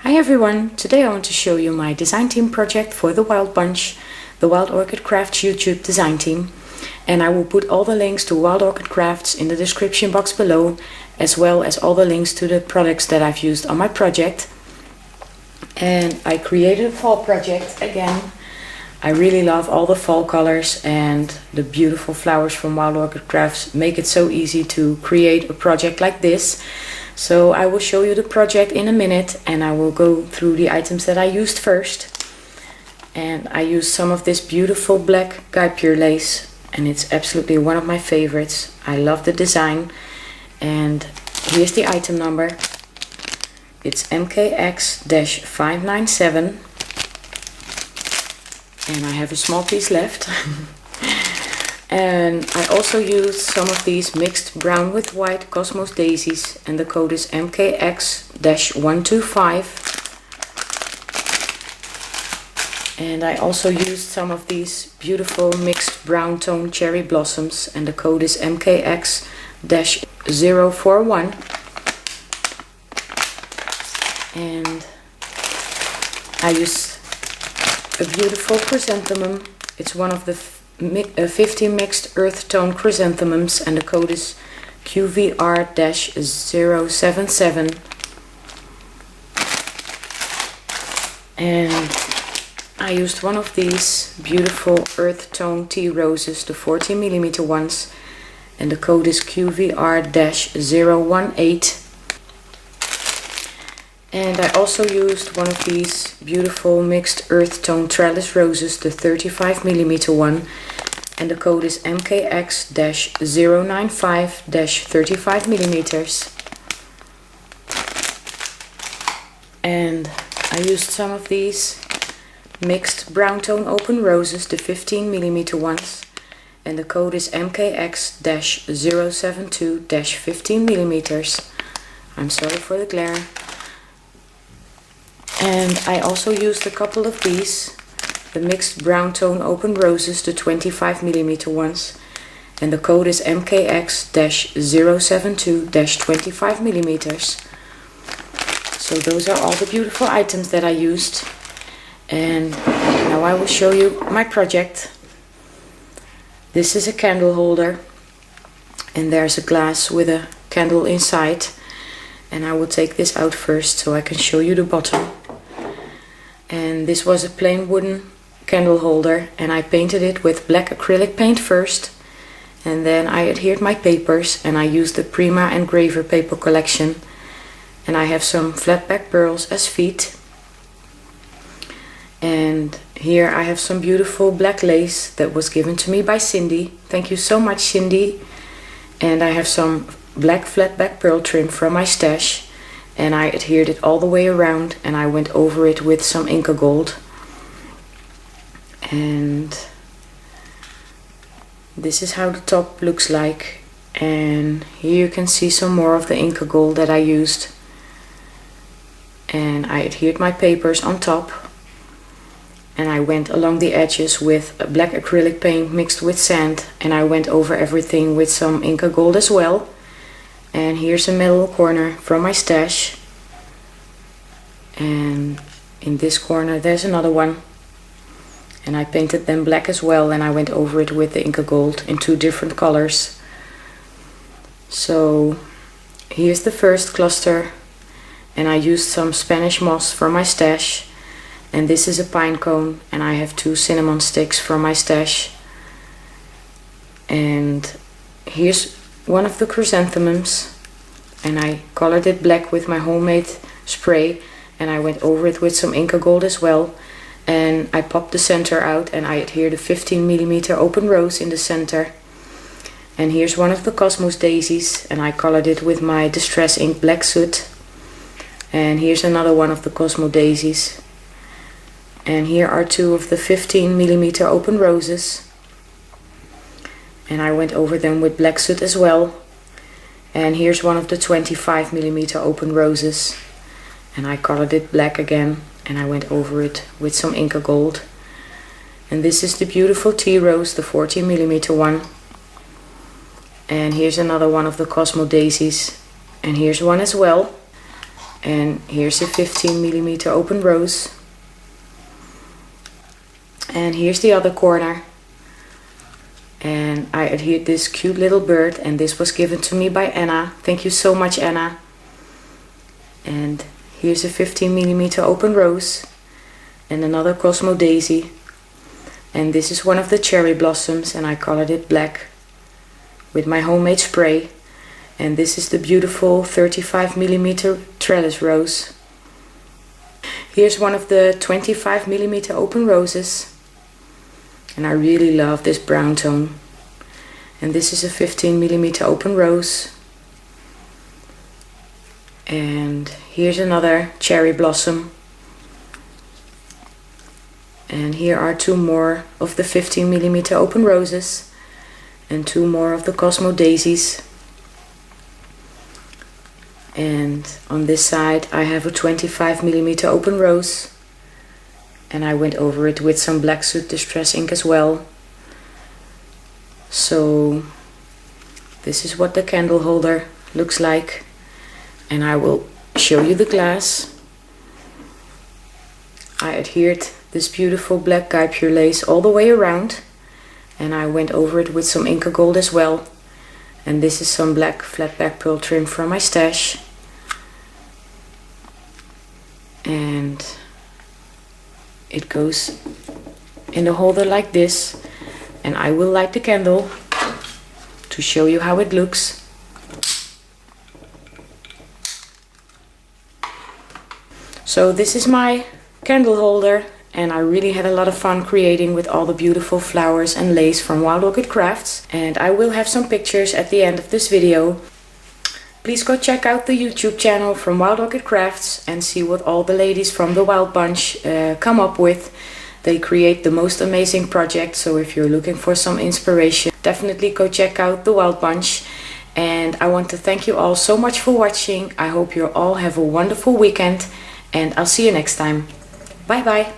Hi everyone, today I want to show you my design team project for the Wild Bunch, the Wild Orchid Crafts YouTube design team. And I will put all the links to Wild Orchid Crafts in the description box below, as well as all the links to the products that I've used on my project. And I created a fall project again. I really love all the fall colors, and the beautiful flowers from Wild Orchid Crafts make it so easy to create a project like this. So I will show you the project in a minute, and I will go through the items that I used first. And I used some of this beautiful black Guy Pure lace, and it's absolutely one of my favorites. I love the design, and here's the item number. It's MKX-597, and I have a small piece left. And I also used some of these mixed brown with white Cosmos daisies, and the code is MKX-125. And I also used some of these beautiful mixed brown tone cherry blossoms, and the code is MKX-041. And I used a beautiful chrysanthemum. It's one of the 50 mixed earth tone chrysanthemums, and the code is QVR-077. And I used one of these beautiful earth tone tea roses, the 40mm ones, and the code is QVR-018. And I also used one of these beautiful mixed earth tone trellis roses, the 35mm one, and the code is MKX-095-35mm. And I used some of these mixed brown tone open roses, the 15mm ones, and the code is MKX-072-15mm. I'm sorry for the glare. And I also used a couple of these, the mixed brown tone open roses, the 25mm ones, and the code is MKX-072-25mm. So those are all the beautiful items that I used. And now I will show you my project. This is a candle holder, and there's a glass with a candle inside. And I will take this out first so I can show you the bottom. And this was a plain wooden candle holder, and I painted it with black acrylic paint first, and then I adhered my papers, and I used the Prima Engraver paper collection, and I have some flat back pearls as feet. And here I have some beautiful black lace that was given to me by Cindy. Thank you so much, Cindy. And I have some black flat back pearl trim from my stash, and I adhered it all the way around, and I went over it with some Inca Gold. And this is how the top looks like, and here you can see some more of the Inca Gold that I used. And I adhered my papers on top, and I went along the edges with a black acrylic paint mixed with sand, and I went over everything with some Inca Gold as well. And here's a middle corner from my stash, and in this corner there's another one, and I painted them black as well, and I went over it with the Inca Gold in two different colors. So here's the first cluster, and I used some Spanish moss from my stash, and this is a pine cone, and I have two cinnamon sticks from my stash. And here's one of the chrysanthemums, and I colored it black with my homemade spray, and I went over it with some Inca Gold as well, and I popped the center out, and I adhered a 15mm open rose in the center. And here's one of the Cosmos daisies, and I colored it with my Distress Ink black soot. And here's another one of the Cosmo daisies, and here are two of the 15mm open roses, and I went over them with black soot as well. And here's one of the 25mm open roses, and I colored it black again, and I went over it with some Inca Gold. And this is the beautiful tea rose, the 40mm one. And here's another one of the Cosmo daisies, and here's one as well. And here's a 15mm open rose. And here's the other corner. And I adhered this cute little bird, and this was given to me by Anna. Thank you so much, Anna. And here's a 15mm open rose and another Cosmo Daisy. And this is one of the cherry blossoms, and I colored it black with my homemade spray. And this is the beautiful 35mm trellis rose. Here's one of the 25mm open roses. And I really love this brown tone. And this is a 15mm open rose. And here's another cherry blossom. And here are two more of the 15mm open roses. And two more of the Cosmo Daisies. And on this side I have a 25mm open rose. And I went over it with some Black Soot Distress ink as well. So this is what the candle holder looks like. And I will show you the glass. I adhered this beautiful black Guy Pure lace all the way around. And I went over it with some Inca Gold as well. And this is some black flat back pearl trim from my stash. And it goes in the holder like this. And I will light the candle to show you how it looks. So this is my candle holder, and I really had a lot of fun creating with all the beautiful flowers and lace from Wild Orchid Crafts. And I will have some pictures at the end of this video. Please go check out the YouTube channel from Wild Orchid Crafts and see what all the ladies from the Wild Bunch come up with. They create the most amazing projects, so if you're looking for some inspiration, definitely go check out the Wild Bunch. And I want to thank you all so much for watching. I hope you all have a wonderful weekend, and I'll see you next time. Bye bye.